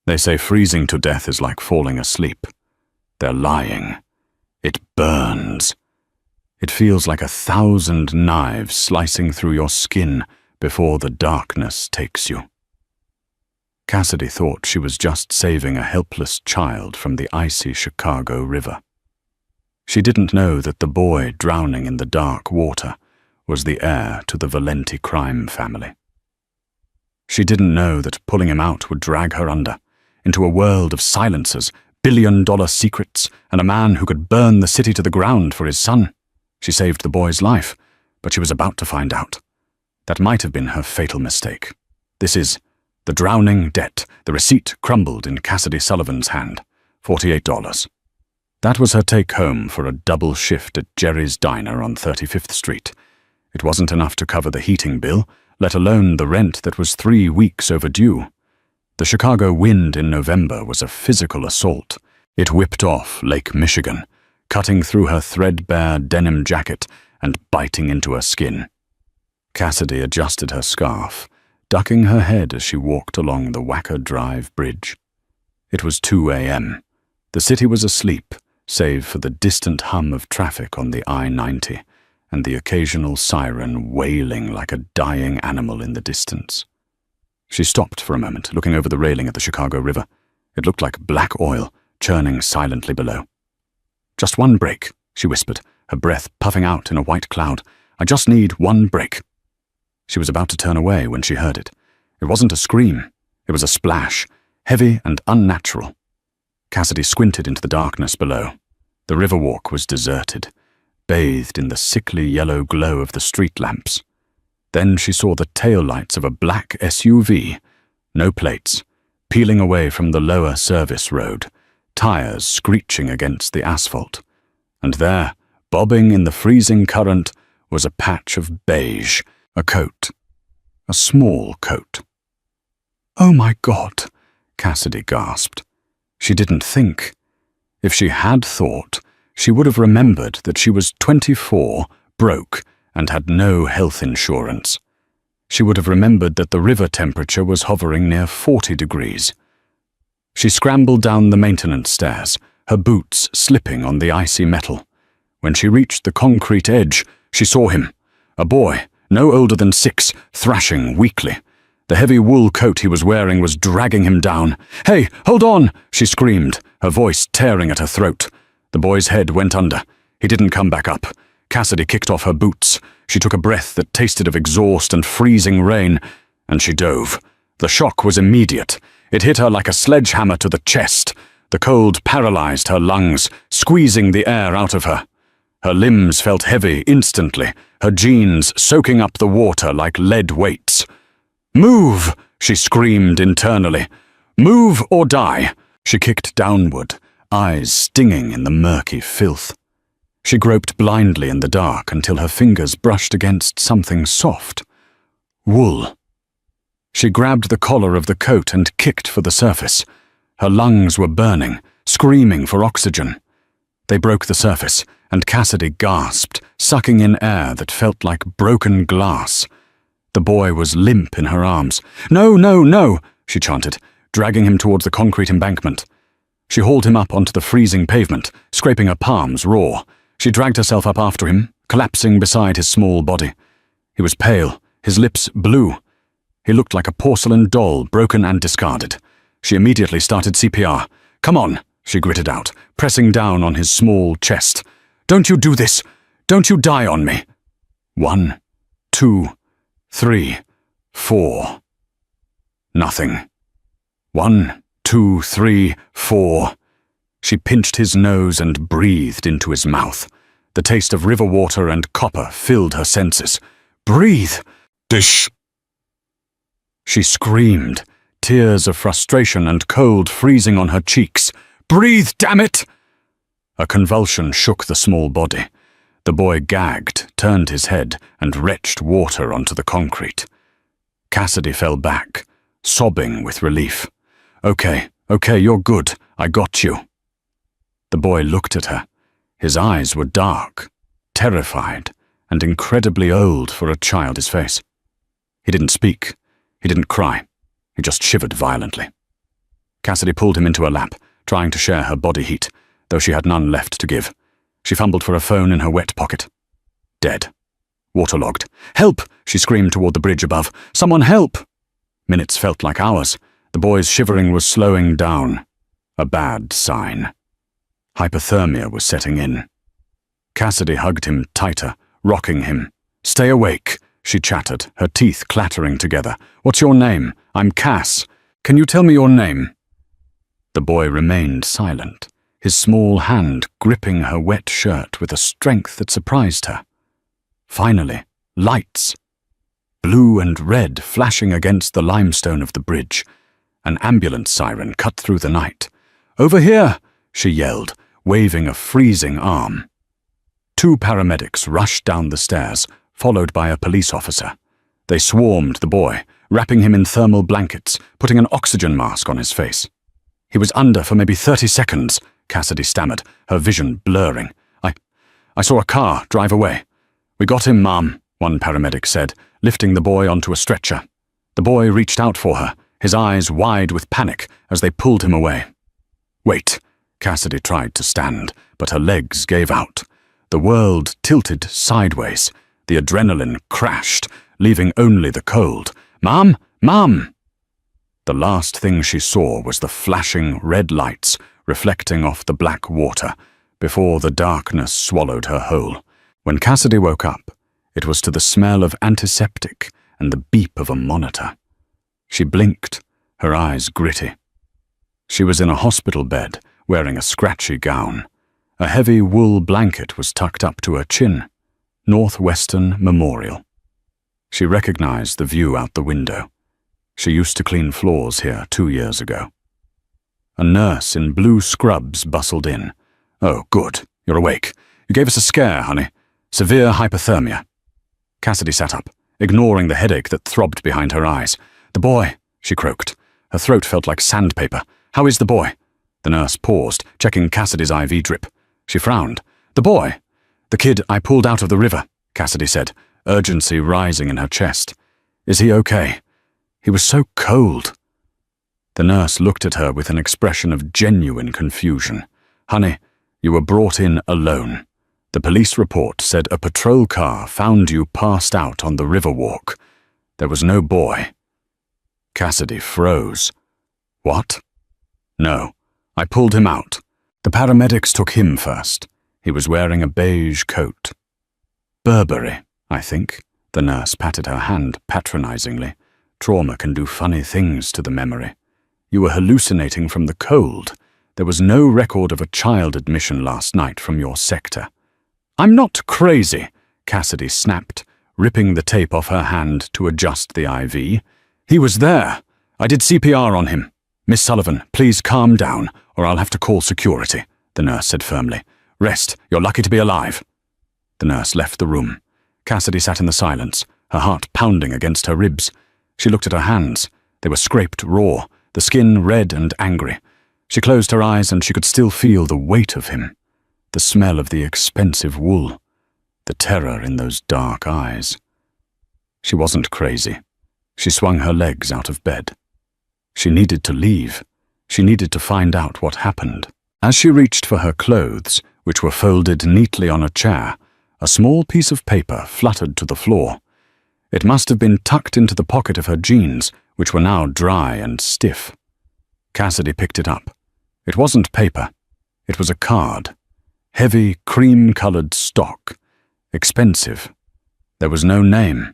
They say freezing to death is like falling asleep. They're lying. It burns. It feels like 1,000 knives slicing through your skin before the darkness takes you. Cassidy thought she was just saving a helpless child from the icy Chicago River. She didn't know that the boy drowning in the dark water was the heir to the Valenti crime family. She didn't know that pulling him out would drag her under, into a world of silencers, billion-dollar secrets, and a man who could burn the city to the ground for his son. She saved the boy's life, but she was about to find out. That might have been her fatal mistake. This is the drowning debt. The receipt crumbled in Cassidy Sullivan's hand. $48. That was her take-home for a double shift at Jerry's Diner on 35th Street. It wasn't enough to cover the heating bill, let alone the rent that was 3 weeks overdue. The Chicago wind in November was a physical assault. It whipped off Lake Michigan, cutting through her threadbare denim jacket and biting into her skin. Cassidy adjusted her scarf, ducking her head as she walked along the Wacker Drive bridge. It was 2 a.m. The city was asleep, save for the distant hum of traffic on the I-90 and the occasional siren wailing like a dying animal in the distance. She stopped for a moment, looking over the railing at the Chicago River. It looked like black oil, churning silently below. "Just one break," she whispered, her breath puffing out in a white cloud. "I just need one break." She was about to turn away when she heard it. It wasn't a scream. It was a splash, heavy and unnatural. Cassidy squinted into the darkness below. The riverwalk was deserted, bathed in the sickly yellow glow of the street lamps. Then she saw the taillights of a black SUV, no plates, peeling away from the lower service road, tires screeching against the asphalt. And there, bobbing in the freezing current, was a patch of beige, a coat, a small coat. "Oh my God," Cassidy gasped. She didn't think. If she had thought, she would have remembered that she was 24, broke, and had no health insurance. She would have remembered that the river temperature was hovering near 40 degrees. She scrambled down the maintenance stairs, her boots slipping on the icy metal. When she reached the concrete edge, she saw him, a boy, no older than 6, thrashing weakly. The heavy wool coat he was wearing was dragging him down. "Hey, hold on!" she screamed, her voice tearing at her throat. The boy's head went under. He didn't come back up. Cassidy kicked off her boots. She took a breath that tasted of exhaust and freezing rain, and she dove. The shock was immediate. It hit her like a sledgehammer to the chest. The cold paralyzed her lungs, squeezing the air out of her. Her limbs felt heavy instantly, her jeans soaking up the water like lead weights. "Move!" she screamed internally. "Move or die!" She kicked downward, eyes stinging in the murky filth. She groped blindly in the dark until her fingers brushed against something soft. Wool. She grabbed the collar of the coat and kicked for the surface. Her lungs were burning, screaming for oxygen. They broke the surface, and Cassidy gasped, sucking in air that felt like broken glass. The boy was limp in her arms. "No, no, no," she chanted, dragging him towards the concrete embankment. She hauled him up onto the freezing pavement, scraping her palms raw. She dragged herself up after him, collapsing beside his small body. He was pale, his lips blue. He looked like a porcelain doll, broken and discarded. She immediately started CPR. "Come on," she gritted out, pressing down on his small chest. "Don't you do this! Don't you die on me!" 1, 2, 3, 4. Nothing. 1, 2, 3, 4. She pinched his nose and breathed into his mouth. The taste of river water and copper filled her senses. "Breathe! Dish!" She screamed, tears of frustration and cold freezing on her cheeks. "Breathe, damn it!" A convulsion shook the small body. The boy gagged, turned his head, and retched water onto the concrete. Cassidy fell back, sobbing with relief. Okay, you're good. I got you." The boy looked at her. His eyes were dark, terrified, and incredibly old for a child's face. He didn't speak. He didn't cry. He just shivered violently. Cassidy pulled him into her lap, trying to share her body heat, though she had none left to give. She fumbled for a phone in her wet pocket. Dead. Waterlogged. "Help!" she screamed toward the bridge above. "Someone help!" Minutes felt like hours. The boy's shivering was slowing down. A bad sign. Hypothermia was setting in. Cassidy hugged him tighter, rocking him. "Stay awake," she chattered, her teeth clattering together. "What's your name? I'm Cass. Can you tell me your name?" The boy remained silent, his small hand gripping her wet shirt with a strength that surprised her. Finally, lights. Blue and red flashing against the limestone of the bridge. An ambulance siren cut through the night. "Over here!" she yelled, waving a freezing arm. 2 paramedics rushed down the stairs, followed by a police officer. They swarmed the boy, wrapping him in thermal blankets, putting an oxygen mask on his face. "He was under for maybe 30 seconds, Cassidy stammered, her vision blurring. I saw a car drive away." "We got him, Mom," one paramedic said, lifting the boy onto a stretcher. The boy reached out for her, his eyes wide with panic as they pulled him away. "Wait." Cassidy tried to stand, but her legs gave out. The world tilted sideways. The adrenaline crashed, leaving only the cold. "Mom! Mom!" The last thing she saw was the flashing red lights reflecting off the black water before the darkness swallowed her whole. When Cassidy woke up, it was to the smell of antiseptic and the beep of a monitor. She blinked, her eyes gritty. She was in a hospital bed, wearing a scratchy gown. A heavy wool blanket was tucked up to her chin. Northwestern Memorial. She recognized the view out the window. She used to clean floors here 2 years ago. A nurse in blue scrubs bustled in. "Oh, good. You're awake. You gave us a scare, honey. Severe hypothermia." Cassidy sat up, ignoring the headache that throbbed behind her eyes. "The boy," she croaked. Her throat felt like sandpaper. "How is the boy?" The nurse paused, checking Cassidy's IV drip. She frowned. "The boy?" "The kid I pulled out of the river," Cassidy said, urgency rising in her chest. "Is he okay? He was so cold." The nurse looked at her with an expression of genuine confusion. "Honey, you were brought in alone. The police report said a patrol car found you passed out on the Riverwalk. There was no boy." Cassidy froze. "What?" "No, I pulled him out. The paramedics took him first. He was wearing a beige coat." "Burberry, I think." The nurse patted her hand patronizingly. "Trauma can do funny things to the memory. You were hallucinating from the cold. There was no record of a child admission last night from your sector." "I'm not crazy," Cassidy snapped, ripping the tape off her hand to adjust the IV. "He was there. I did CPR on him. Miss Sullivan, please calm down, or I'll have to call security," the nurse said firmly. "Rest. You're lucky to be alive." The nurse left the room. Cassidy sat in the silence, her heart pounding against her ribs. She looked at her hands. They were scraped raw, the skin red and angry. She closed her eyes and she could still feel the weight of him, the smell of the expensive wool, the terror in those dark eyes. She wasn't crazy. She swung her legs out of bed. She needed to leave. She needed to find out what happened. As she reached for her clothes, which were folded neatly on a chair, a small piece of paper fluttered to the floor. It must have been tucked into the pocket of her jeans, which were now dry and stiff. Cassidy picked it up. It wasn't paper. It was a card. Heavy, cream-colored stock. Expensive. There was no name.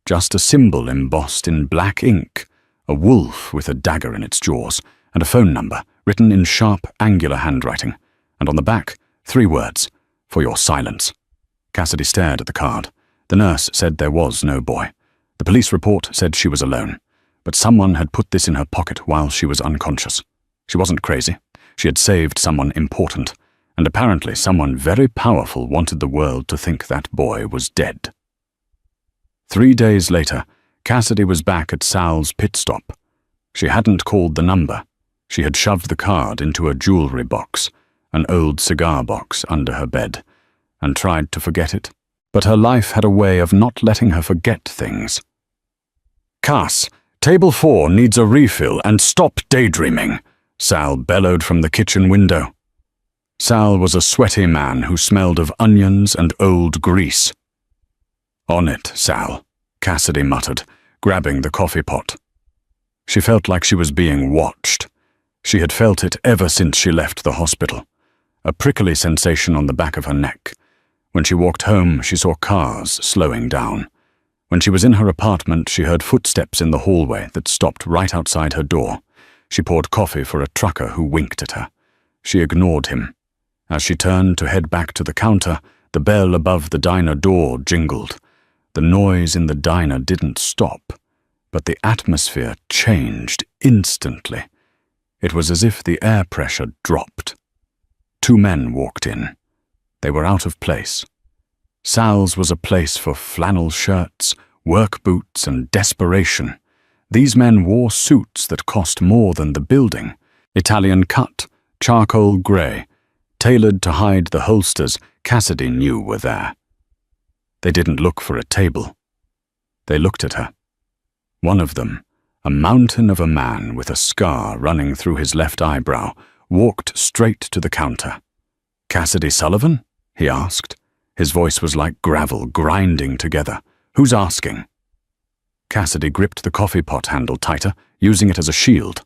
Just a symbol embossed in black ink, a wolf with a dagger in its jaws, and a phone number written in sharp, angular handwriting. And on the back, 3 words, "For your silence." Cassidy stared at the card. The nurse said there was no boy. The police report said she was alone. But someone had put this in her pocket while she was unconscious. She wasn't crazy. She had saved someone important. And apparently someone very powerful wanted the world to think that boy was dead. 3 days later, Cassidy was back at Sal's pit stop. She hadn't called the number. She had shoved the card into a jewelry box, an old cigar box under her bed, and tried to forget it. But her life had a way of not letting her forget things. "Cass, table 4 needs a refill and stop daydreaming," Sal bellowed from the kitchen window. Sal was a sweaty man who smelled of onions and old grease. "On it, Sal," Cassidy muttered, grabbing the coffee pot. She felt like she was being watched. She had felt it ever since she left the hospital, a prickly sensation on the back of her neck. When she walked home, she saw cars slowing down. When she was in her apartment, she heard footsteps in the hallway that stopped right outside her door. She poured coffee for a trucker who winked at her. She ignored him. As she turned to head back to the counter, the bell above the diner door jingled. The noise in the diner didn't stop, but the atmosphere changed instantly. It was as if the air pressure dropped. 2 men walked in. They were out of place. Sal's was a place for flannel shirts, work boots, and desperation. These men wore suits that cost more than the building. Italian cut, charcoal grey, tailored to hide the holsters Cassidy knew were there. They didn't look for a table. They looked at her. One of them, a mountain of a man with a scar running through his left eyebrow, walked straight to the counter. "Cassidy Sullivan?" he asked. His voice was like gravel grinding together. "Who's asking?" Cassidy gripped the coffee pot handle tighter, using it as a shield.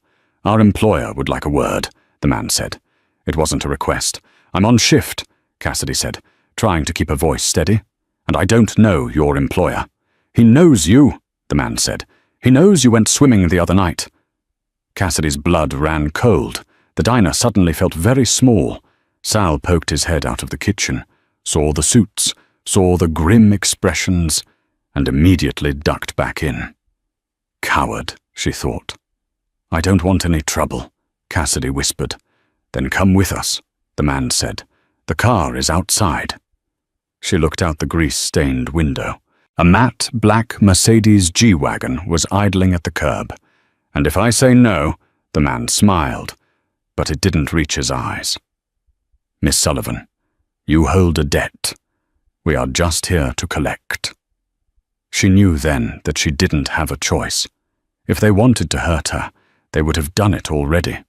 "Our employer would like a word," the man said. It wasn't a request. "I'm on shift," Cassidy said, trying to keep her voice steady. "And I don't know your employer." "He knows you," the man said. "He knows you went swimming the other night." Cassidy's blood ran cold. The diner suddenly felt very small. Sal poked his head out of the kitchen, saw the suits, saw the grim expressions, and immediately ducked back in. "Coward," she thought. "I don't want any trouble," Cassidy whispered. "Then come with us," the man said. "The car is outside." She looked out the grease-stained window. A matte black Mercedes G-Wagon was idling at the curb. "And if I say no," the man smiled, but it didn't reach his eyes. "Miss Sullivan, you hold a debt. We are just here to collect." She knew then that she didn't have a choice. If they wanted to hurt her, they would have done it already.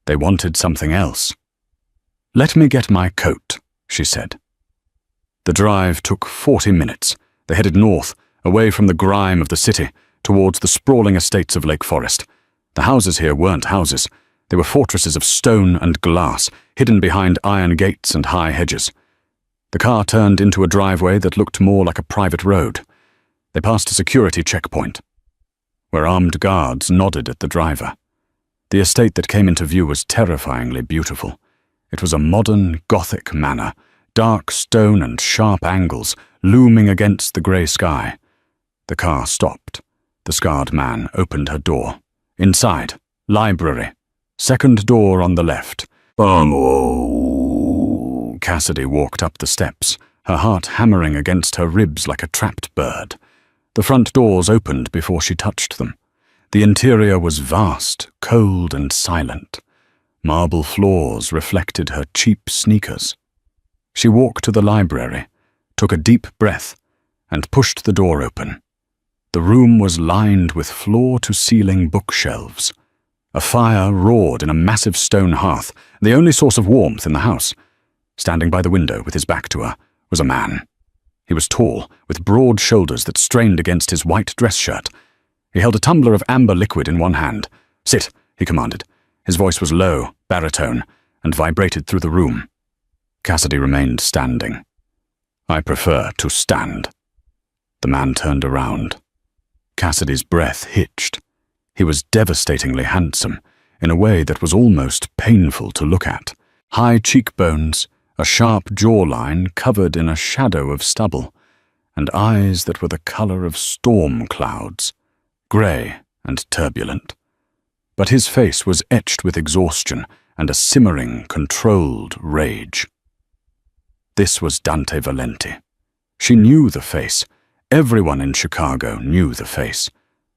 They wanted something else. "Let me get my coat," she said. The drive took 40 minutes. They headed north, away from the grime of the city, towards the sprawling estates of Lake Forest. The houses here weren't houses. They were fortresses of stone and glass, hidden behind iron gates and high hedges. The car turned into a driveway that looked more like a private road. They passed a security checkpoint, where armed guards nodded at the driver. The estate that came into view was terrifyingly beautiful. It was a modern, Gothic manor, dark stone and sharp angles looming against the grey sky. The car stopped. The scarred man opened her door. Inside, library. Second door on the left. "Oh!" Cassidy walked up the steps, her heart hammering against her ribs like a trapped bird. The front doors opened before she touched them. The interior was vast, cold and silent. Marble floors reflected her cheap sneakers. She walked to the library, took a deep breath, and pushed the door open. The room was lined with floor-to-ceiling bookshelves. A fire roared in a massive stone hearth, the only source of warmth in the house. Standing by the window with his back to her was a man. He was tall, with broad shoulders that strained against his white dress shirt. He held a tumbler of amber liquid in one hand. "Sit," he commanded. His voice was low, baritone, and vibrated through the room. Cassidy remained standing. "I prefer to stand." The man turned around. Cassidy's breath hitched. He was devastatingly handsome, in a way that was almost painful to look at. High cheekbones, a sharp jawline covered in a shadow of stubble, and eyes that were the color of storm clouds, grey and turbulent. But his face was etched with exhaustion and a simmering, controlled rage. This was Dante Valenti. She knew the face. Everyone in Chicago knew the face,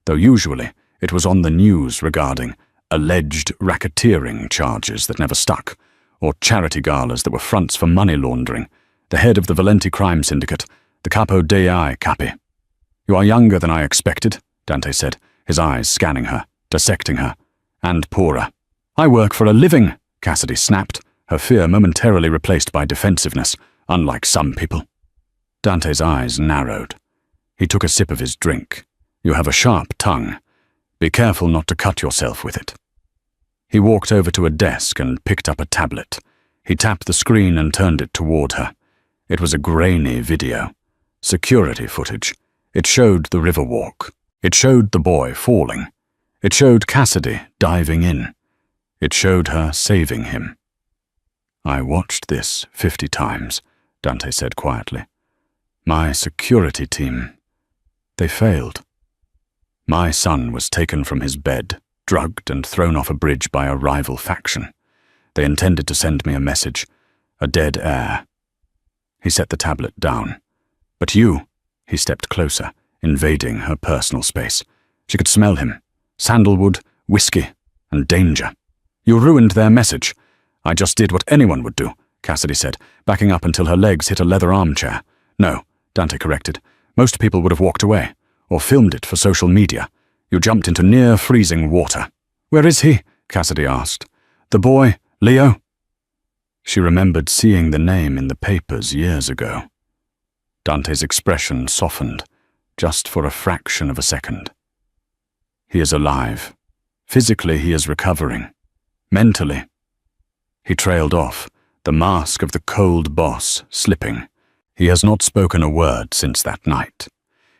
though usually it was on the news regarding alleged racketeering charges that never stuck, or charity galas that were fronts for money laundering. The head of the Valenti crime syndicate, the Capo Dei Capi. "You are younger than I expected," Dante said, his eyes scanning her, dissecting her, "and poorer." I work for a living, Cassidy snapped, her fear momentarily replaced by defensiveness, unlike some people. Dante's eyes narrowed. He took a sip of his drink. You have a sharp tongue. Be careful not to cut yourself with it. He walked over to a desk and picked up a tablet. He tapped the screen and turned it toward her. It was a grainy video. Security footage. It showed the river walk. It showed the boy falling. It showed Cassidy diving in. It showed her saving him. I watched this 50 times, Dante said quietly. My security team, they failed. My son was taken from his bed, drugged and thrown off a bridge by a rival faction. They intended to send me a message, a dead air. He set the tablet down. But you, he stepped closer, invading her personal space. She could smell him. Sandalwood, whiskey, and danger. You ruined their message. I just did what anyone would do, Cassidy said, backing up until her legs hit a leather armchair. No, Dante corrected. Most people would have walked away, or filmed it for social media. You jumped into near-freezing water. Where is he? Cassidy asked. The boy, Leo? She remembered seeing the name in the papers years ago. Dante's expression softened, just for a fraction of a second. He is alive. Physically, he is recovering. Mentally. He trailed off, the mask of the cold boss slipping. He has not spoken a word since that night.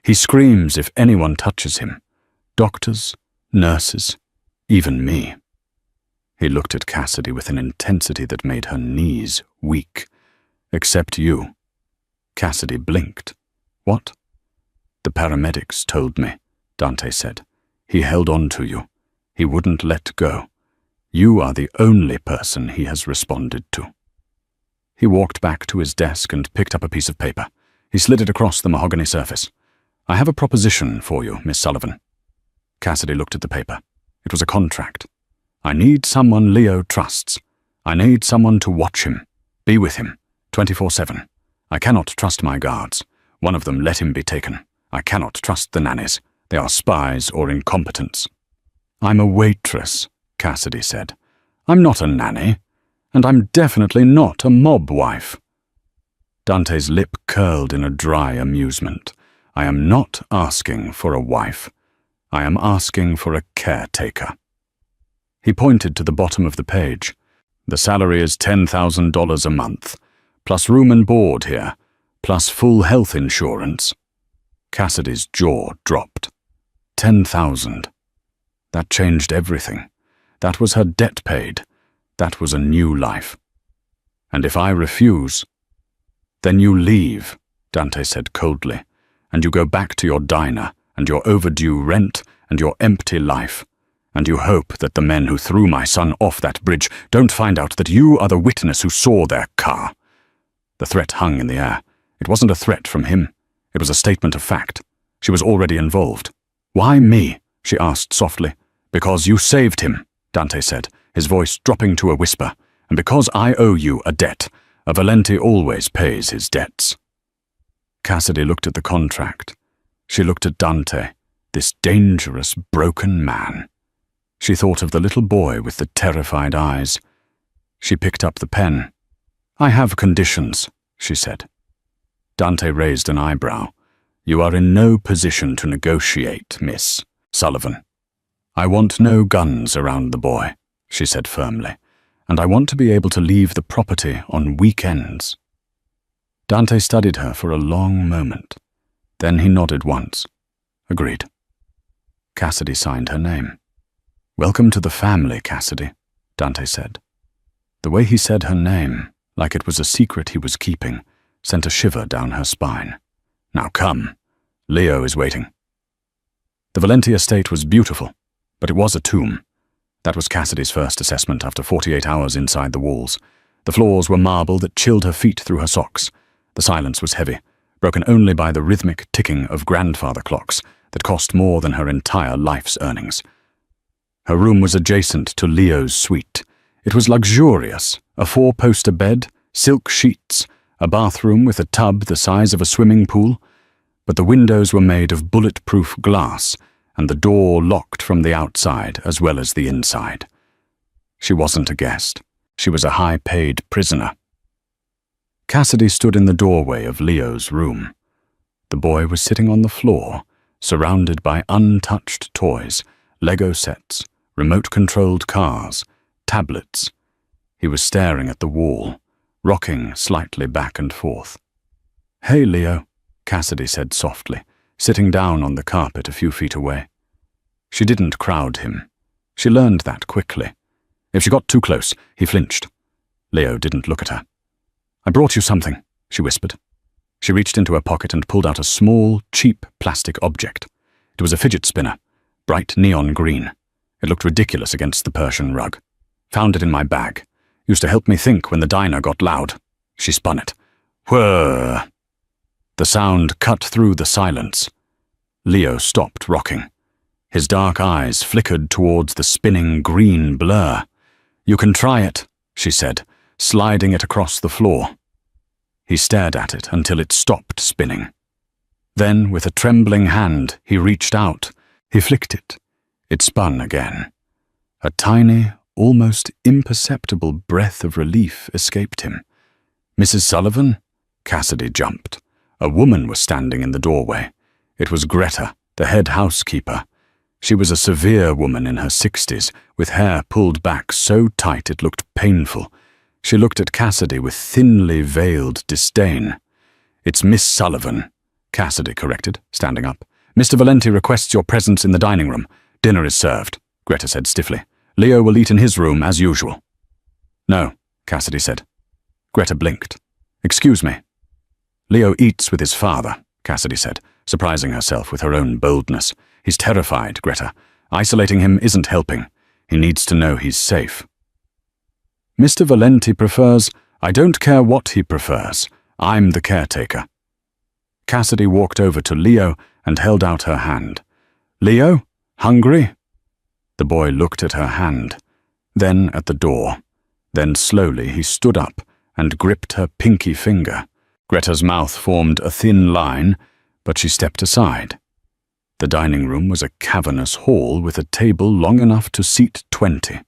He screams if anyone touches him. Doctors, nurses, even me. He looked at Cassidy with an intensity that made her knees weak. Except you. Cassidy blinked. What? The paramedics told me, Dante said. He held on to you. He wouldn't let go. You are the only person he has responded to. He walked back to his desk and picked up a piece of paper. He slid it across the mahogany surface. I have a proposition for you, Miss Sullivan. Cassidy looked at the paper. It was a contract. I need someone Leo trusts. I need someone to watch him, be with him, 24/7. I cannot trust my guards. One of them let him be taken. I cannot trust the nannies. They are spies or incompetents. I'm a waitress, Cassidy said. I'm not a nanny, and I'm definitely not a mob wife. Dante's lip curled in a dry amusement. I am not asking for a wife. I am asking for a caretaker. He pointed to the bottom of the page. The salary is $10,000 a month, plus room and board here, plus full health insurance. Cassidy's jaw dropped. 10,000. That changed everything. That was her debt paid. That was a new life. And if I refuse, then you leave, Dante said coldly, and you go back to your diner and your overdue rent and your empty life, and you hope that the men who threw my son off that bridge don't find out that you are the witness who saw their car. The threat hung in the air. It wasn't a threat from him. It was a statement of fact. She was already involved. Why me? She asked softly. Because you saved him, Dante said, his voice dropping to a whisper, and because I owe you a debt. A Valenti always pays his debts. Cassidy looked at the contract. She looked at Dante, this dangerous, broken man. She thought of the little boy with the terrified eyes. She picked up the pen. I have conditions, she said. Dante raised an eyebrow. You are in no position to negotiate, Miss Sullivan. I want no guns around the boy, she said firmly, and I want to be able to leave the property on weekends. Dante studied her for a long moment. Then he nodded once. Agreed. Cassidy signed her name. Welcome to the family, Cassidy, Dante said. The way he said her name, like it was a secret he was keeping, sent a shiver down her spine. Now come. Leo is waiting. The Valenti estate was beautiful, but it was a tomb. That was Cassidy's first assessment after 48 hours inside the walls. The floors were marble that chilled her feet through her socks. The silence was heavy, broken only by the rhythmic ticking of grandfather clocks that cost more than her entire life's earnings. Her room was adjacent to Leo's suite. It was luxurious, a 4-poster bed, silk sheets, a bathroom with a tub the size of a swimming pool, but the windows were made of bulletproof glass and the door locked from the outside as well as the inside. She wasn't a guest. She was a high-paid prisoner. Cassidy stood in the doorway of Leo's room. The boy was sitting on the floor, surrounded by untouched toys, Lego sets, remote-controlled cars, tablets. He was staring at the wall, rocking slightly back and forth. "Hey, Leo," Cassidy said softly, sitting down on the carpet a few feet away. She didn't crowd him. She learned that quickly. If she got too close, he flinched. Leo didn't look at her. "I brought you something," she whispered. She reached into her pocket and pulled out a small, cheap plastic object. It was a fidget spinner, bright neon green. It looked ridiculous against the Persian rug. "Found it in my bag. Used to help me think when the diner got loud." She spun it. Whirr! The sound cut through the silence. Leo stopped rocking. His dark eyes flickered towards the spinning green blur. "You can try it," she said, sliding it across the floor. He stared at it until it stopped spinning. Then, with a trembling hand, he reached out. He flicked it. It spun again. A tiny, almost imperceptible breath of relief escaped him. "Mrs. Sullivan?" Cassidy jumped. A woman was standing in the doorway. It was Greta, the head housekeeper. She was a severe woman in her 60s, with hair pulled back so tight it looked painful. She looked at Cassidy with thinly veiled disdain. "It's Miss Sullivan," Cassidy corrected, standing up. "Mr. Valenti requests your presence in the dining room. Dinner is served," Greta said stiffly. "Leo will eat in his room as usual." "No," Cassidy said. Greta blinked. "Excuse me." "Leo eats with his father," Cassidy said, surprising herself with her own boldness. "He's terrified, Greta. Isolating him isn't helping. He needs to know he's safe." "Mr. Valenti prefers—" "I don't care what he prefers. I'm the caretaker." Cassidy walked over to Leo and held out her hand. "Leo, hungry?" The boy looked at her hand, then at the door. Then slowly he stood up and gripped her pinky finger. Greta's mouth formed a thin line, but she stepped aside. The dining room was a cavernous hall with a table long enough to seat 20.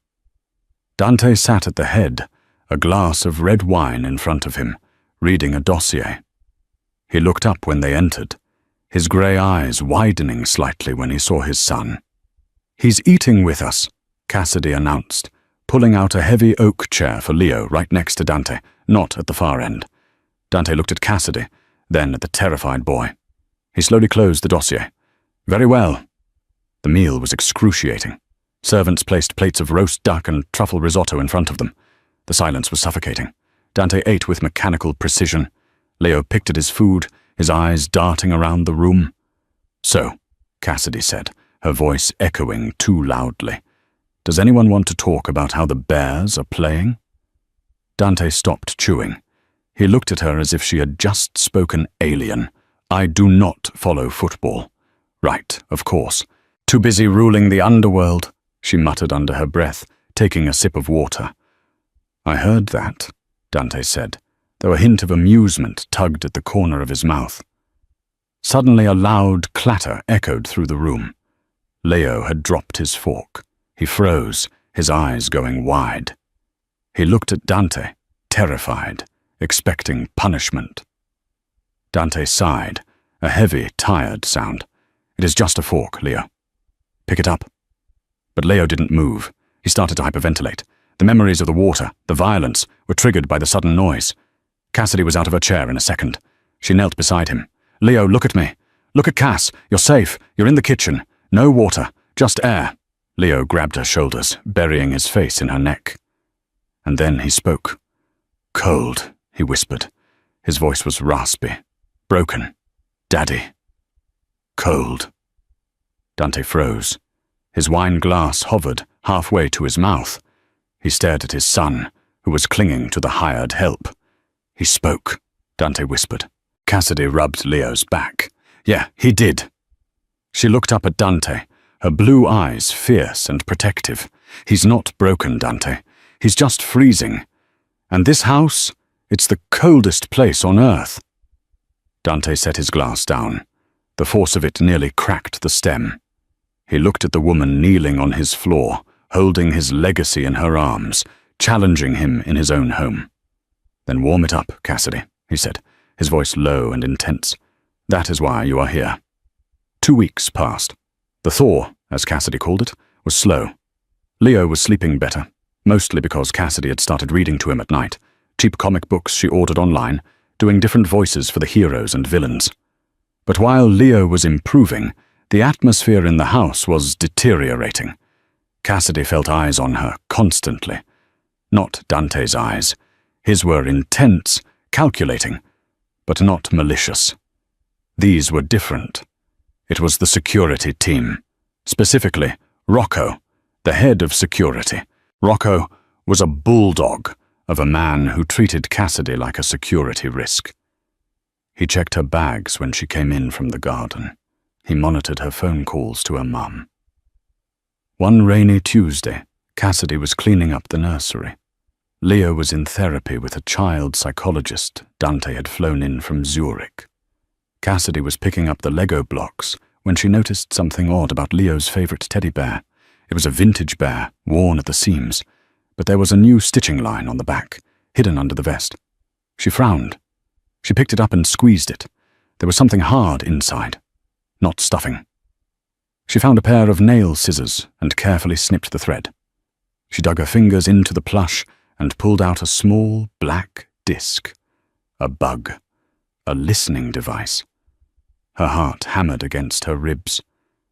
Dante sat at the head, a glass of red wine in front of him, reading a dossier. He looked up when they entered, his grey eyes widening slightly when he saw his son. "He's eating with us," Cassidy announced, pulling out a heavy oak chair for Leo right next to Dante, not at the far end. Dante looked at Cassidy, then at the terrified boy. He slowly closed the dossier. "Very well." The meal was excruciating. Servants placed plates of roast duck and truffle risotto in front of them. The silence was suffocating. Dante ate with mechanical precision. Leo picked at his food, his eyes darting around the room. "So," Cassidy said, her voice echoing too loudly, "does anyone want to talk about how the Bears are playing?" Dante stopped chewing. He looked at her as if she had just spoken alien. "I do not follow football." "Right, of course. Too busy ruling the underworld," she muttered under her breath, taking a sip of water. "I heard that," Dante said, though a hint of amusement tugged at the corner of his mouth. Suddenly a loud clatter echoed through the room. Leo had dropped his fork. He froze, his eyes going wide. He looked at Dante, terrified, expecting punishment. Dante sighed, a heavy, tired sound. "It is just a fork, Leo." "Pick it up." But Leo didn't move. He started to hyperventilate. The memories of the water, the violence, were triggered by the sudden noise. Cassidy was out of her chair in a second. She knelt beside him. "Leo, look at me. Look at Cass. You're safe. You're in the kitchen. No water. Just air." Leo grabbed her shoulders, burying his face in her neck. And then he spoke. "Cold," he whispered. His voice was raspy, broken. "Daddy. Cold." Dante froze. His wine glass hovered halfway to his mouth. He stared at his son, who was clinging to the hired help. "He spoke," Dante whispered. Cassidy rubbed Leo's back. "Yeah, he did." She looked up at Dante, her blue eyes fierce and protective. "He's not broken, Dante. He's just freezing. And this house, it's the coldest place on earth." Dante set his glass down. The force of it nearly cracked the stem. He looked at the woman kneeling on his floor, holding his legacy in her arms, challenging him in his own home. "Then warm it up, Cassidy," he said, his voice low and intense. "That is why you are here." 2 weeks passed. The thaw, as Cassidy called it, was slow. Leo was sleeping better, mostly because Cassidy had started reading to him at night, cheap comic books she ordered online, doing different voices for the heroes and villains. But while Leo was improving, the atmosphere in the house was deteriorating. Cassidy felt eyes on her constantly. Not Dante's eyes. His were intense, calculating, but not malicious. These were different. It was the security team. Specifically, Rocco, the head of security. Rocco was a bulldog of a man who treated Cassidy like a security risk. He checked her bags when she came in from the garden. He monitored her phone calls to her mum. One rainy Tuesday, Cassidy was cleaning up the nursery. Leo was in therapy with a child psychologist Dante had flown in from Zurich. Cassidy was picking up the Lego blocks when she noticed something odd about Leo's favorite teddy bear. It was a vintage bear, worn at the seams, but there was a new stitching line on the back, hidden under the vest. She frowned. She picked it up and squeezed it. There was something hard inside, not stuffing. She found a pair of nail scissors and carefully snipped the thread. She dug her fingers into the plush and pulled out a small black disc. A bug. A listening device. Her heart hammered against her ribs.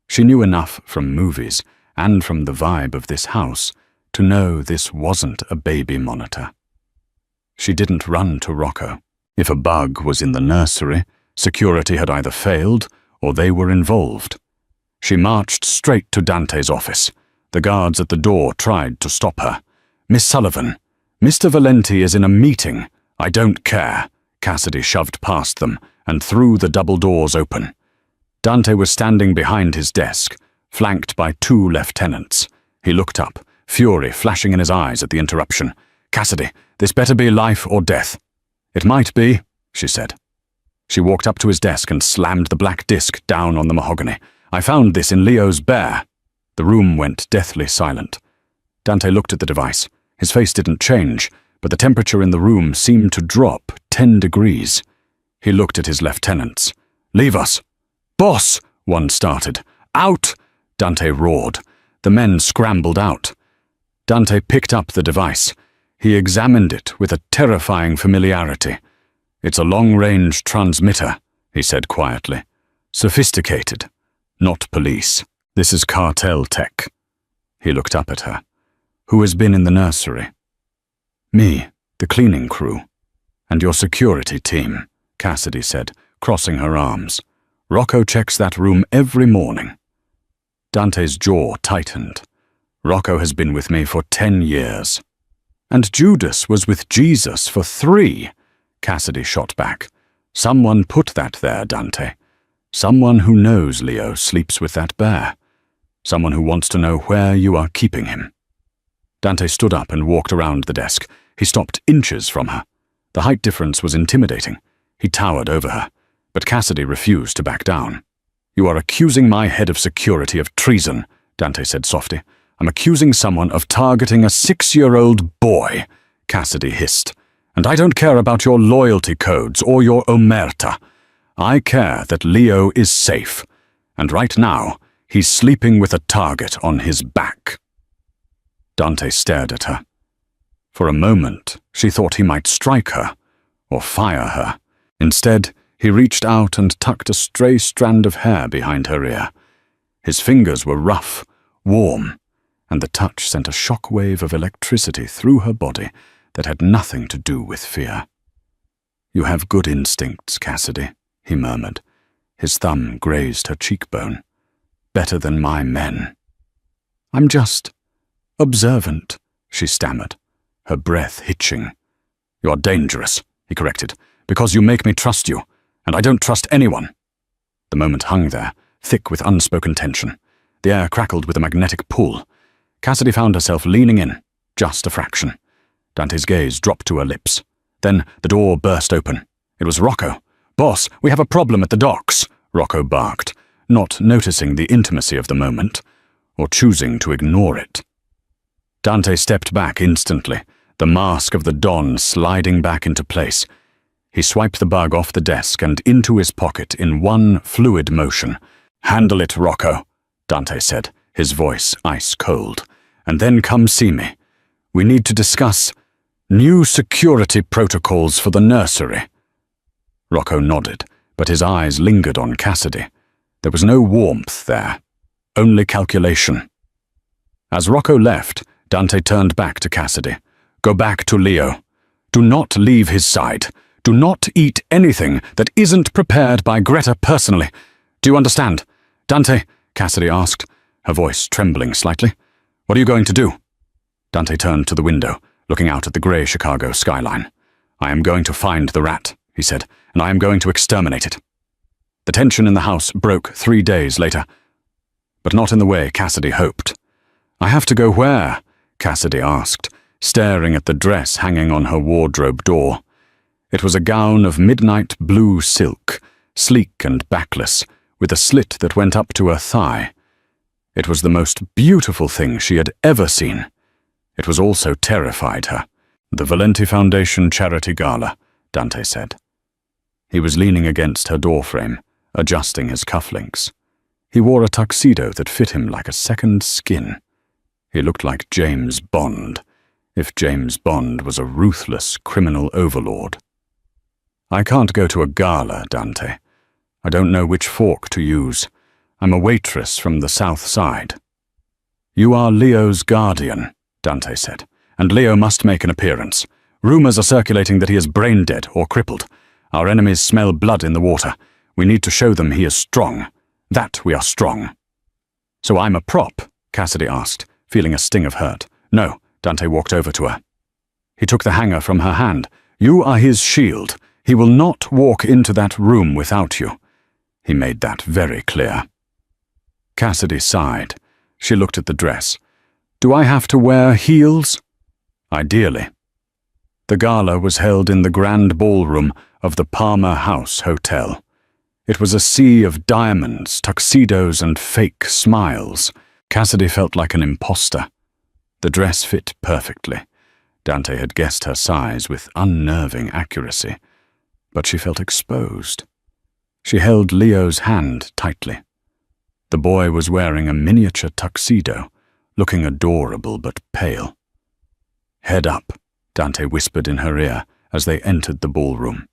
She knew enough from movies and from the vibe of this house to know this wasn't a baby monitor. She didn't run to Rocco. If a bug was in the nursery, security had either failed or they were involved. She marched straight to Dante's office. The guards at the door tried to stop her. "Miss Sullivan, Mr. Valenti is in a meeting. I don't care." Cassidy shoved past them and threw the double doors open. Dante was standing behind his desk, flanked by 2 lieutenants. He looked up, fury flashing in his eyes at the interruption. "Cassidy, this better be life or death." "It might be," she said. She walked up to his desk and slammed the black disc down on the mahogany. "I found this in Leo's bear." The room went deathly silent. Dante looked at the device. His face didn't change, but the temperature in the room seemed to drop 10 degrees. He looked at his lieutenants. "Leave us." "Boss!" one started. "Out!" Dante roared. The men scrambled out. Dante picked up the device. He examined it with a terrifying familiarity. "It's a long-range transmitter," he said quietly. "Sophisticated. Not police. This is cartel tech." He looked up at her. "Who has been in the nursery?" "Me, the cleaning crew. And your security team," Cassidy said, crossing her arms. "Rocco checks that room every morning." Dante's jaw tightened. "Rocco has been with me for 10 years. "And Judas was with Jesus for 3, Cassidy shot back. "Someone put that there, Dante. Someone who knows Leo sleeps with that bear. Someone who wants to know where you are keeping him." Dante stood up and walked around the desk. He stopped inches from her. The height difference was intimidating. He towered over her, but Cassidy refused to back down. "You are accusing my head of security of treason," Dante said softly. "I'm accusing someone of targeting a 6-year-old boy," Cassidy hissed. "And I don't care about your loyalty codes or your omerta. I care that Leo is safe, and right now, he's sleeping with a target on his back." Dante stared at her. For a moment, she thought he might strike her or fire her. Instead, he reached out and tucked a stray strand of hair behind her ear. His fingers were rough, warm, and the touch sent a shockwave of electricity through her body that had nothing to do with fear. "You have good instincts, Cassidy," he murmured. His thumb grazed her cheekbone. "Better than my men." "I'm just observant," she stammered, her breath hitching. "You are dangerous," he corrected, "because you make me trust you, and I don't trust anyone." The moment hung there, thick with unspoken tension. The air crackled with a magnetic pull. Cassidy found herself leaning in, just a fraction. Dante's gaze dropped to her lips. Then the door burst open. It was Rocco. "Boss, we have a problem at the docks," Rocco barked, not noticing the intimacy of the moment, or choosing to ignore it. Dante stepped back instantly, the mask of the Don sliding back into place. He swiped the bug off the desk and into his pocket in one fluid motion. "Handle it, Rocco," Dante said, his voice ice cold. "And then come see me. We need to discuss new security protocols for the nursery." Rocco nodded, but his eyes lingered on Cassidy. There was no warmth there, only calculation. As Rocco left, Dante turned back to Cassidy. "Go back to Leo. Do not leave his side. Do not eat anything that isn't prepared by Greta personally. Do you understand?" "Dante," Cassidy asked, her voice trembling slightly. "What are you going to do?" Dante turned to the window, looking out at the grey Chicago skyline. "I am going to find the rat," he said, "and I am going to exterminate it." The tension in the house broke 3 days later, but not in the way Cassidy hoped. "I have to go where?" Cassidy asked, staring at the dress hanging on her wardrobe door. It was a gown of midnight blue silk, sleek and backless, with a slit that went up to her thigh. It was the most beautiful thing she had ever seen. It was also terrified her. "The Valenti Foundation Charity Gala," Dante said. He was leaning against her doorframe, adjusting his cufflinks. He wore a tuxedo that fit him like a second skin. He looked like James Bond, if James Bond was a ruthless criminal overlord. "I can't go to a gala, Dante. I don't know which fork to use. I'm a waitress from the South Side." "You are Leo's guardian," Dante said, "and Leo must make an appearance. Rumors are circulating that he is brain dead or crippled. Our enemies smell blood in the water. We need to show them he is strong. That we are strong." "So I'm a prop?" Cassidy asked, feeling a sting of hurt. "No," Dante walked over to her. He took the hanger from her hand. "You are his shield. He will not walk into that room without you." He made that very clear. Cassidy sighed. She looked at the dress. "Do I have to wear heels?" "Ideally." The gala was held in the grand ballroom of the Palmer House Hotel. It was a sea of diamonds, tuxedos, and fake smiles. Cassidy felt like an imposter. The dress fit perfectly. Dante had guessed her size with unnerving accuracy, but she felt exposed. She held Leo's hand tightly. The boy was wearing a miniature tuxedo, looking adorable but pale. "Head up," Dante whispered in her ear as they entered the ballroom.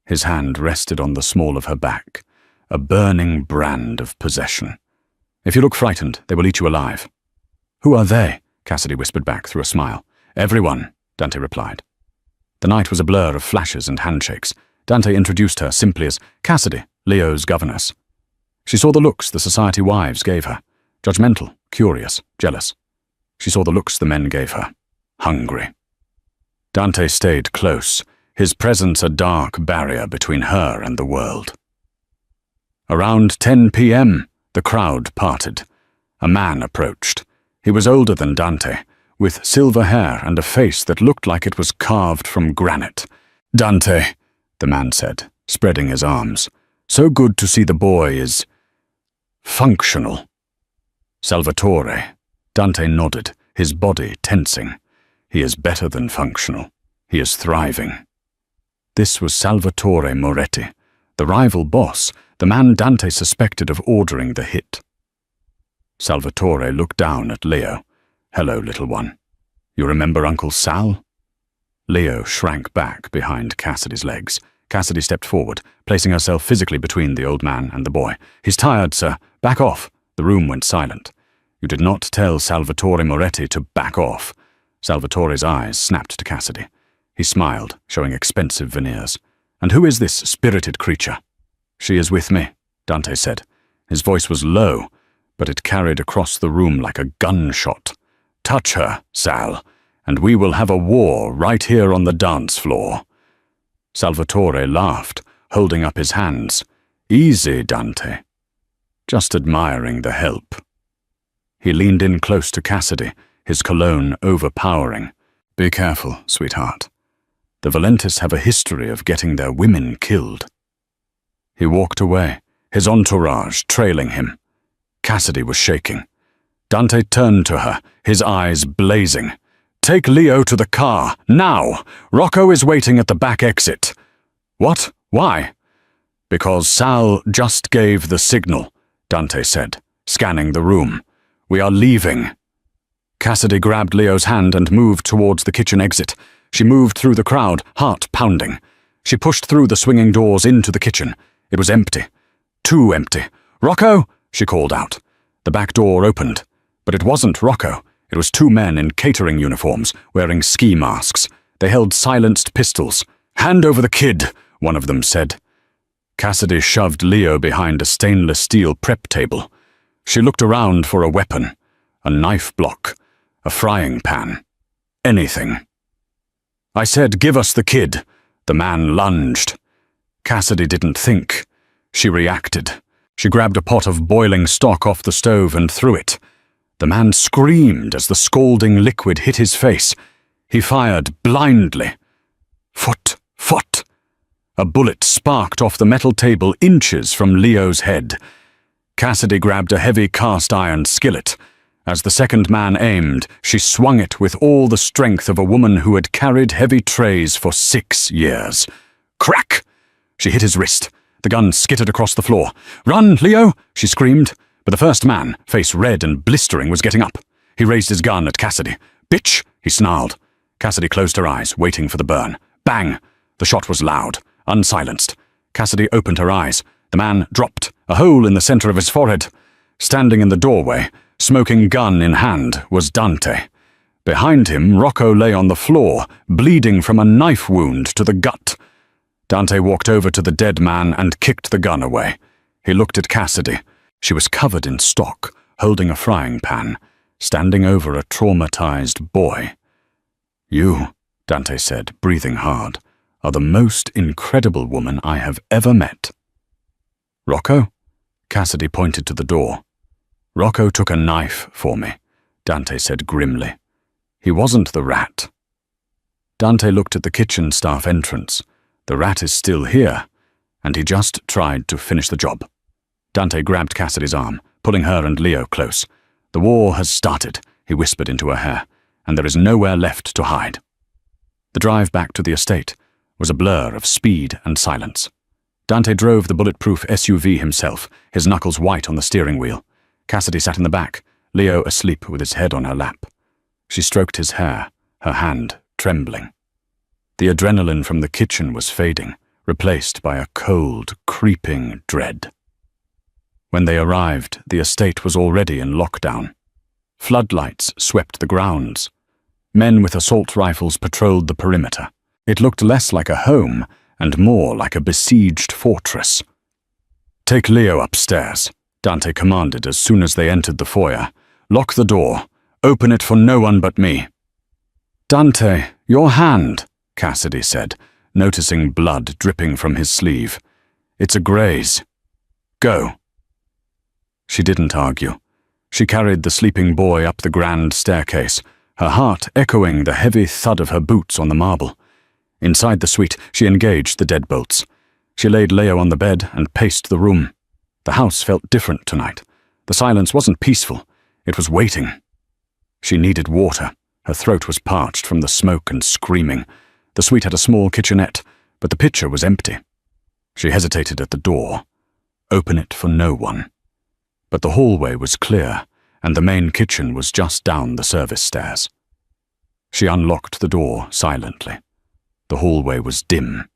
His hand rested on the small of her back, a burning brand of possession. "If you look frightened, they will eat you alive." "Who are they?" Cassidy whispered back through a smile. "Everyone," Dante replied. The night was a blur of flashes and handshakes. Dante introduced her simply as Cassidy, Leo's governess. She saw the looks the society wives gave her. Judgmental, curious, jealous. She saw the looks the men gave her. Hungry. Dante stayed close, his presence a dark barrier between her and the world. Around 10 p.m., the crowd parted. A man approached. He was older than Dante, with silver hair and a face that looked like it was carved from granite. "Dante," the man said, spreading his arms. "So good to see the boy is functional." "Salvatore." Dante nodded, his body tensing. "He is better than functional. He is thriving." This was Salvatore Moretti, the rival boss, the man Dante suspected of ordering the hit. Salvatore looked down at Leo. "Hello, little one. You remember Uncle Sal?" Leo shrank back behind Cassidy's legs. Cassidy stepped forward, placing herself physically between the old man and the boy. "He's tired, sir. Back off." The room went silent. "You did not tell Salvatore Moretti to back off." Salvatore's eyes snapped to Cassidy. He smiled, showing expensive veneers. "And who is this spirited creature?" "She is with me," Dante said. His voice was low, but it carried across the room like a gunshot. "Touch her, Sal, and we will have a war right here on the dance floor." Salvatore laughed, holding up his hands. "Easy, Dante." Just admiring the help. He leaned in close to Cassidy, his cologne overpowering. "Be careful, sweetheart. The Valentis have a history of getting their women killed." He walked away, his entourage trailing him. Cassidy was shaking. Dante turned to her, his eyes blazing. "Take Leo to the car, now! Rocco is waiting at the back exit." "What? Why?" "Because Sal just gave the signal," Dante said, scanning the room. "We are leaving." Cassidy grabbed Leo's hand and moved towards the kitchen exit. She moved through the crowd, heart pounding. She pushed through the swinging doors into the kitchen. It was empty. Too empty. "Rocco!" she called out. The back door opened. But it wasn't Rocco. It was two men in catering uniforms, wearing ski masks. They held silenced pistols. "Hand over the kid," one of them said. Cassidy shoved Leo behind a stainless steel prep table. She looked around for a weapon, a knife block, a frying pan, anything. "I said, give us the kid." The man lunged. Cassidy didn't think. She reacted. She grabbed a pot of boiling stock off the stove and threw it. The man screamed as the scalding liquid hit his face. He fired blindly. Foot. A bullet sparked off the metal table inches from Leo's head. Cassidy grabbed a heavy cast-iron skillet. As the second man aimed, she swung it with all the strength of a woman who had carried heavy trays for 6 years. Crack! She hit his wrist. The gun skittered across the floor. "Run, Leo!" she screamed. But the first man, face red and blistering, was getting up. He raised his gun at Cassidy. "Bitch!" he snarled. Cassidy closed her eyes, waiting for the burn. Bang! The shot was loud, unsilenced. Cassidy opened her eyes. The man dropped, a hole in the center of his forehead. Standing in the doorway, smoking gun in hand, was Dante. Behind him, Rocco lay on the floor, bleeding from a knife wound to the gut. Dante walked over to the dead man and kicked the gun away. He looked at Cassidy. She was covered in stock, holding a frying pan, standing over a traumatized boy. "You," Dante said, breathing hard, "are the most incredible woman I have ever met." "Rocco?" Cassidy pointed to the door. "Rocco took a knife for me," Dante said grimly. "He wasn't the rat." Dante looked at the kitchen staff entrance. The rat is still here, and he just tried to finish the job. Dante grabbed Cassidy's arm, pulling her and Leo close. "The war has started," he whispered into her hair, "and there is nowhere left to hide." The drive back to the estate was a blur of speed and silence. Dante drove the bulletproof SUV himself, his knuckles white on the steering wheel. Cassidy sat in the back, Leo asleep with his head on her lap. She stroked his hair, her hand trembling. The adrenaline from the kitchen was fading, replaced by a cold, creeping dread. When they arrived, the estate was already in lockdown. Floodlights swept the grounds. Men with assault rifles patrolled the perimeter. It looked less like a home and more like a besieged fortress. "Take Leo upstairs," Dante commanded as soon as they entered the foyer. "Lock the door. Open it for no one but me." "Dante, your hand," Cassidy said, noticing blood dripping from his sleeve. "It's a graze. Go." She didn't argue. She carried the sleeping boy up the grand staircase, her heart echoing the heavy thud of her boots on the marble. Inside the suite, she engaged the deadbolts. She laid Leo on the bed and paced the room. The house felt different tonight. The silence wasn't peaceful. It was waiting. She needed water. Her throat was parched from the smoke and screaming. The suite had a small kitchenette, but the pitcher was empty. She hesitated at the door. Open it for no one. But the hallway was clear, and the main kitchen was just down the service stairs. She unlocked the door silently. The hallway was dim.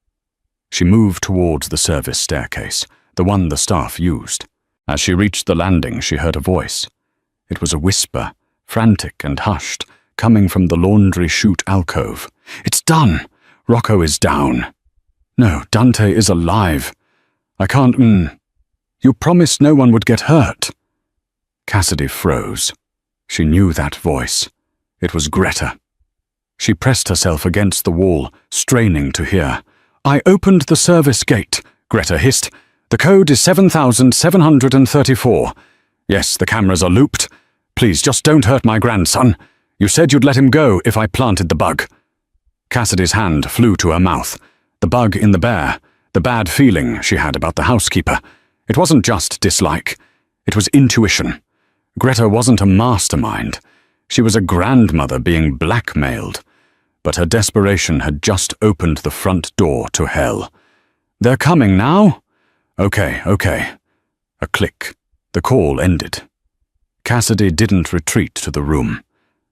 She moved towards the service staircase, the one the staff used. As she reached the landing, she heard a voice. It was a whisper, frantic and hushed, coming from the laundry chute alcove. "It's done! Rocco is down. No, Dante is alive. I can't. You promised no one would get hurt." Cassidy froze. She knew that voice. It was Greta. She pressed herself against the wall, straining to hear. "I opened the service gate," Greta hissed. "The code is 7734. Yes, the cameras are looped. Please, just don't hurt my grandson. You said you'd let him go if I planted the bug." Cassidy's hand flew to her mouth. The bug in the bear, the bad feeling she had about the housekeeper. It wasn't just dislike. It was intuition. Greta wasn't a mastermind. She was a grandmother being blackmailed. But her desperation had just opened the front door to hell. "They're coming now?" Okay. A click. The call ended. Cassidy didn't retreat to the room.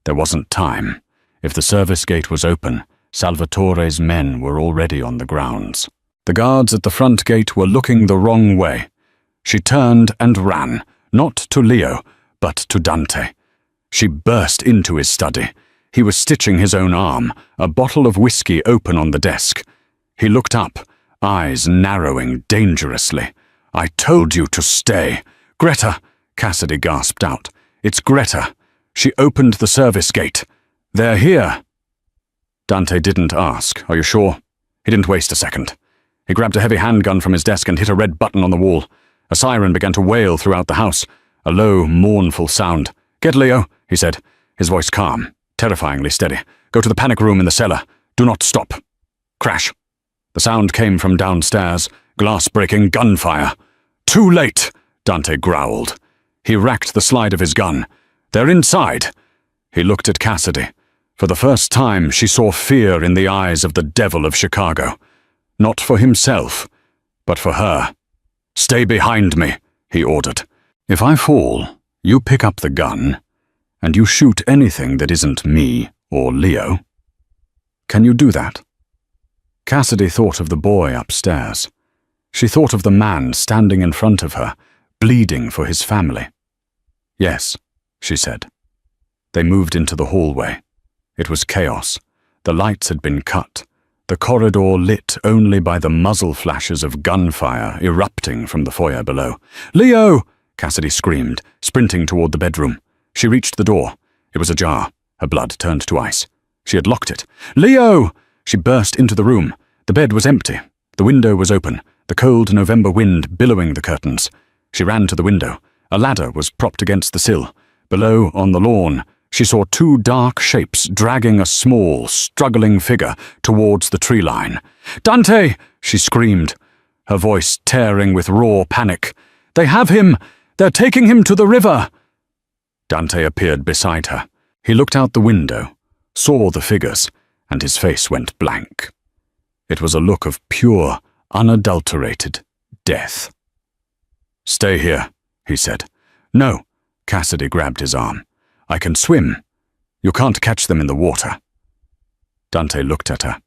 There wasn't time. If the service gate was open, Salvatore's men were already on the grounds. The guards at the front gate were looking the wrong way. She turned and ran, not to Leo, but to Dante. She burst into his study. He was stitching his own arm, a bottle of whiskey open on the desk. He looked up, eyes narrowing dangerously. "I told you to stay." "Greta," Cassidy gasped out. "It's Greta." She opened the service gate. "They're here." Dante didn't ask, "Are you sure?" He didn't waste a second. He grabbed a heavy handgun from his desk and hit a red button on the wall. A siren began to wail throughout the house, a low, mournful sound. "Get Leo," he said, his voice calm, terrifyingly steady. "Go to the panic room in the cellar. Do not stop." Crash. The sound came from downstairs, glass-breaking gunfire. "Too late," Dante growled. He racked the slide of his gun. "They're inside." He looked at Cassidy. For the first time, she saw fear in the eyes of the devil of Chicago. Not for himself, but for her. "Stay behind me," he ordered. "If I fall, you pick up the gun, and you shoot anything that isn't me or Leo. Can you do that?" Cassidy thought of the boy upstairs. She thought of the man standing in front of her, bleeding for his family. "Yes," she said. They moved into the hallway. It was chaos. The lights had been cut, the corridor lit only by the muzzle flashes of gunfire erupting from the foyer below. "Leo!" Cassidy screamed, sprinting toward the bedroom. She reached the door. It was ajar. Her blood turned to ice. She had locked it. "Leo!" She burst into the room. The bed was empty. The window was open, the cold November wind billowing the curtains. She ran to the window. A ladder was propped against the sill. Below, on the lawn, she saw two dark shapes dragging a small, struggling figure towards the tree line. "Dante!" she screamed, her voice tearing with raw panic. "They have him! They're taking him to the river!" Dante appeared beside her. He looked out the window, saw the figures, and his face went blank. It was a look of pure, unadulterated death. "Stay here," he said. "No," Cassidy grabbed his arm. "I can swim. You can't catch them in the water." Dante looked at her.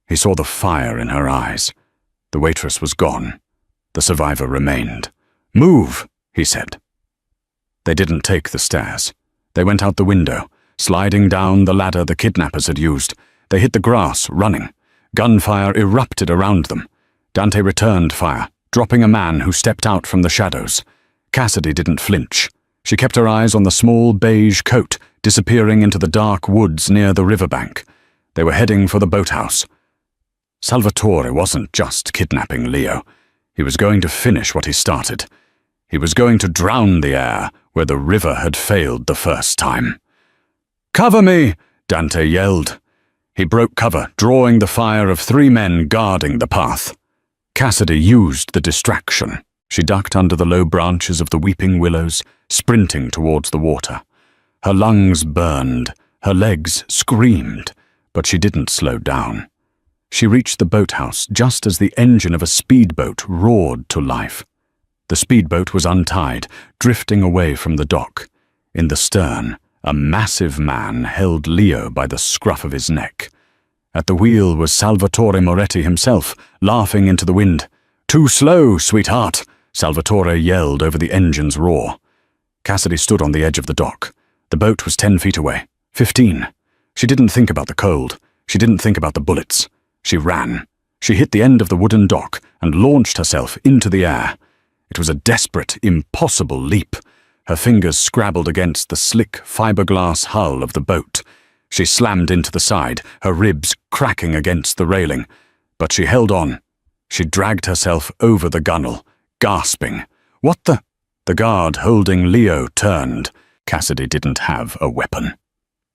He saw the fire in her eyes. The waitress was gone. The survivor remained. "Move," he said. They didn't take the stairs. They went out the window, sliding down the ladder the kidnappers had used. They hit the grass, running. Gunfire erupted around them. Dante returned fire, dropping a man who stepped out from the shadows. Cassidy didn't flinch. She kept her eyes on the small beige coat disappearing into the dark woods near the riverbank. They were heading for the boathouse. Salvatore wasn't just kidnapping Leo. He was going to finish what he started. He was going to drown the air where the river had failed the first time. "Cover me!" Dante yelled. He broke cover, drawing the fire of 3 men guarding the path. Cassidy used the distraction. She ducked under the low branches of the weeping willows, sprinting towards the water. Her lungs burned, her legs screamed, but she didn't slow down. She reached the boathouse just as the engine of a speedboat roared to life. The speedboat was untied, drifting away from the dock. In the stern, a massive man held Leo by the scruff of his neck. At the wheel was Salvatore Moretti himself, laughing into the wind. "Too slow, sweetheart," Salvatore yelled over the engine's roar. Cassidy stood on the edge of the dock. The boat was 10 feet away, 15. She didn't think about the cold. She didn't think about the bullets. She ran. She hit the end of the wooden dock and launched herself into the air. It was a desperate, impossible leap. Her fingers scrabbled against the slick fiberglass hull of the boat. She slammed into the side, her ribs cracking against the railing. But she held on. She dragged herself over the gunwale, gasping. "What the—" The guard holding Leo turned. Cassidy didn't have a weapon.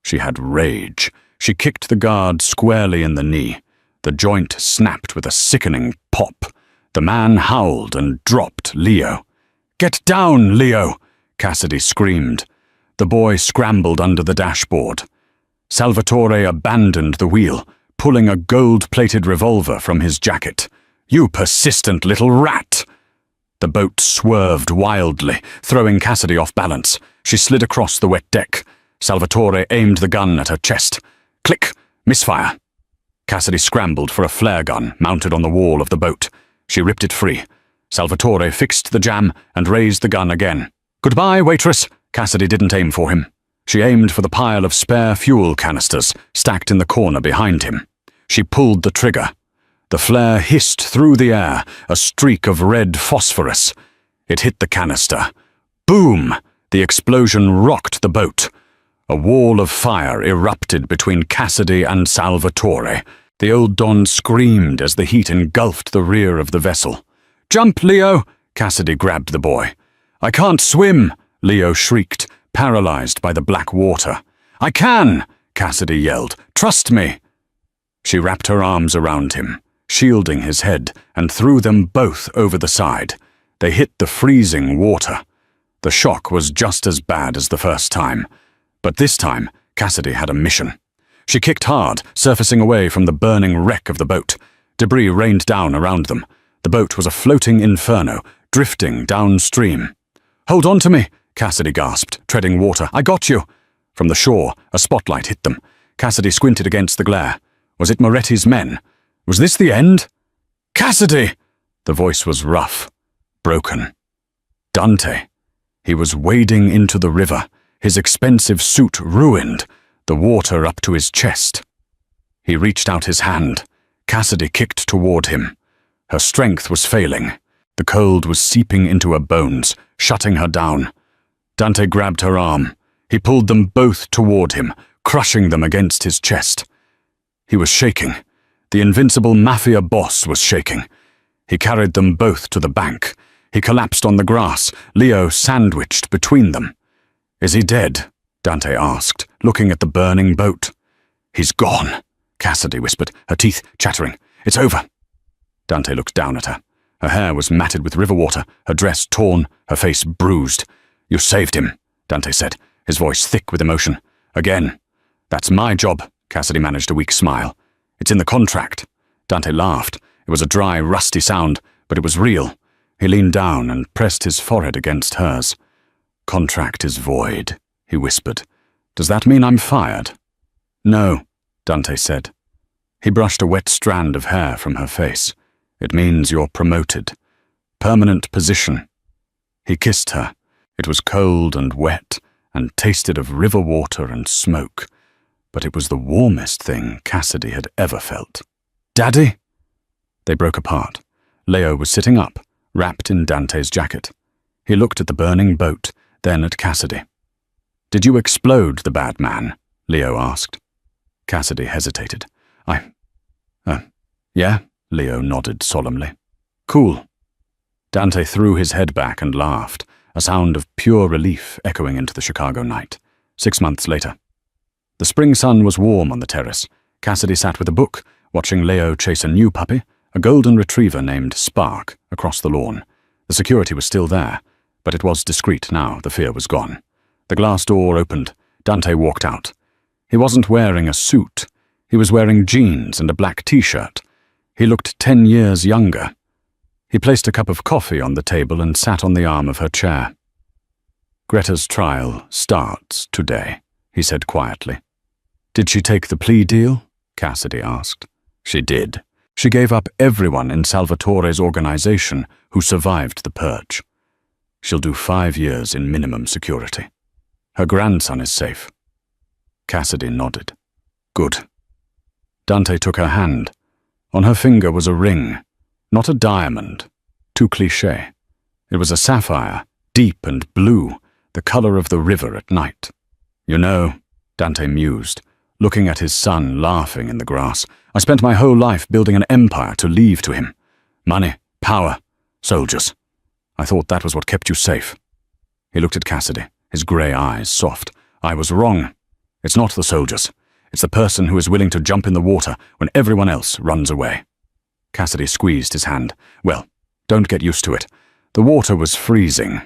She had rage. She kicked the guard squarely in the knee. The joint snapped with a sickening pop. The man howled and dropped Leo. "Get down, Leo!" Cassidy screamed. The boy scrambled under the dashboard. Salvatore abandoned the wheel, pulling a gold-plated revolver from his jacket. "You persistent little rat!" The boat swerved wildly, throwing Cassidy off balance. She slid across the wet deck. Salvatore aimed the gun at her chest. Click! Misfire! Cassidy scrambled for a flare gun mounted on the wall of the boat. She ripped it free. Salvatore fixed the jam and raised the gun again. "Goodbye, waitress!" Cassidy didn't aim for him. She aimed for the pile of spare fuel canisters stacked in the corner behind him. She pulled the trigger. The flare hissed through the air, a streak of red phosphorus. It hit the canister. Boom! The explosion rocked the boat. A wall of fire erupted between Cassidy and Salvatore. The old Don screamed as the heat engulfed the rear of the vessel. "Jump, Leo!" Cassidy grabbed the boy. "I can't swim!" Leo shrieked, paralyzed by the black water. "I can!" Cassidy yelled. "Trust me!" She wrapped her arms around him, shielding his head, and threw them both over the side. They hit the freezing water. The shock was just as bad as the first time. But this time, Cassidy had a mission. She kicked hard, surfacing away from the burning wreck of the boat. Debris rained down around them. The boat was a floating inferno, drifting downstream. "Hold on to me," Cassidy gasped, treading water. "I got you." From the shore, a spotlight hit them. Cassidy squinted against the glare. Was it Moretti's men? Was this the end? "Cassidy!" The voice was rough, broken. Dante. He was wading into the river, his expensive suit ruined, the water up to his chest. He reached out his hand. Cassidy kicked toward him. Her strength was failing. The cold was seeping into her bones, shutting her down. Dante grabbed her arm. He pulled them both toward him, crushing them against his chest. He was shaking. The invincible Mafia boss was shaking. He carried them both to the bank. He collapsed on the grass, Leo sandwiched between them. "Is he dead?" Dante asked, looking at the burning boat. "He's gone," Cassidy whispered, her teeth chattering. "It's over." Dante looked down at her. Her hair was matted with river water, her dress torn, her face bruised. "You saved him," Dante said, his voice thick with emotion. "Again." "That's my job," Cassidy managed a weak smile. "It's in the contract." Dante laughed. It was a dry, rusty sound, but it was real. He leaned down and pressed his forehead against hers. "Contract is void," he whispered. "Does that mean I'm fired?" "No," Dante said. He brushed a wet strand of hair from her face. "It means you're promoted. Permanent position." He kissed her. It was cold and wet, and tasted of river water and smoke, but it was the warmest thing Cassidy had ever felt. "Daddy?" They broke apart. Leo was sitting up, wrapped in Dante's jacket. He looked at the burning boat, then at Cassidy. "Did you explode the bad man?" Leo asked. Cassidy hesitated. Yeah?" Leo nodded solemnly. "Cool." Dante threw his head back and laughed, a sound of pure relief echoing into the Chicago night. 6 months later. The spring sun was warm on the terrace. Cassidy sat with a book, watching Leo chase a new puppy, a golden retriever named Spark, across the lawn. The security was still there, but it was discreet now, the fear was gone. The glass door opened. Dante walked out. He wasn't wearing a suit. He was wearing jeans and a black t-shirt. He looked 10 years younger. He placed a cup of coffee on the table and sat on the arm of her chair. "Greta's trial starts today," he said quietly. "Did she take the plea deal?" Cassidy asked. "She did. She gave up everyone in Salvatore's organization who survived the purge. She'll do 5 years in minimum security. Her grandson is safe." Cassidy nodded. "Good." Dante took her hand. On her finger was a ring, not a diamond, too cliché. It was a sapphire, deep and blue, the color of the river at night. "You know," Dante mused, looking at his son laughing in the grass, "I spent my whole life building an empire to leave to him. Money, power, soldiers. I thought that was what kept you safe." He looked at Cassidy, his grey eyes soft. "I was wrong. It's not the soldiers. It's the person who is willing to jump in the water when everyone else runs away." Cassidy squeezed his hand. "Well, don't get used to it. The water was freezing."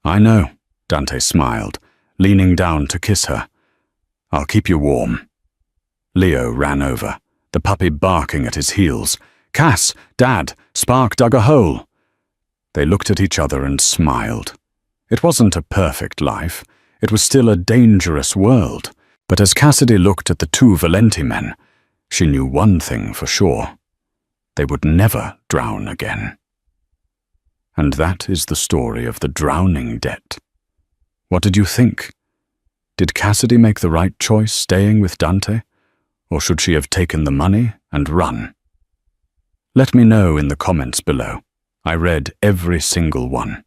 I know, Dante smiled, leaning down to kiss her. I'll keep you warm. Leo ran over, the puppy barking at his heels. Cass, Dad, Spark dug a hole. They looked at each other and smiled. It wasn't a perfect life. It was still a dangerous world. But as Cassidy looked at the two Valenti men, she knew one thing for sure. They would never drown again. And that is the story of the drowning debt. What did you think? Did Cassidy make the right choice staying with Dante? Or should she have taken the money and run? Let me know in the comments below. I read every single one.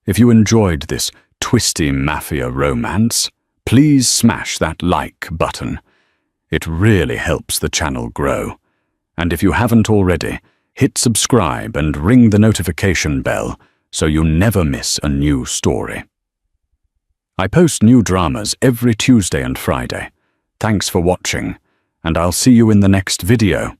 If you enjoyed this twisty mafia romance, please smash that like button. It really helps the channel grow. And if you haven't already, hit subscribe and ring the notification bell so you never miss a new story. I post new dramas every Tuesday and Friday. Thanks for watching, and I'll see you in the next video.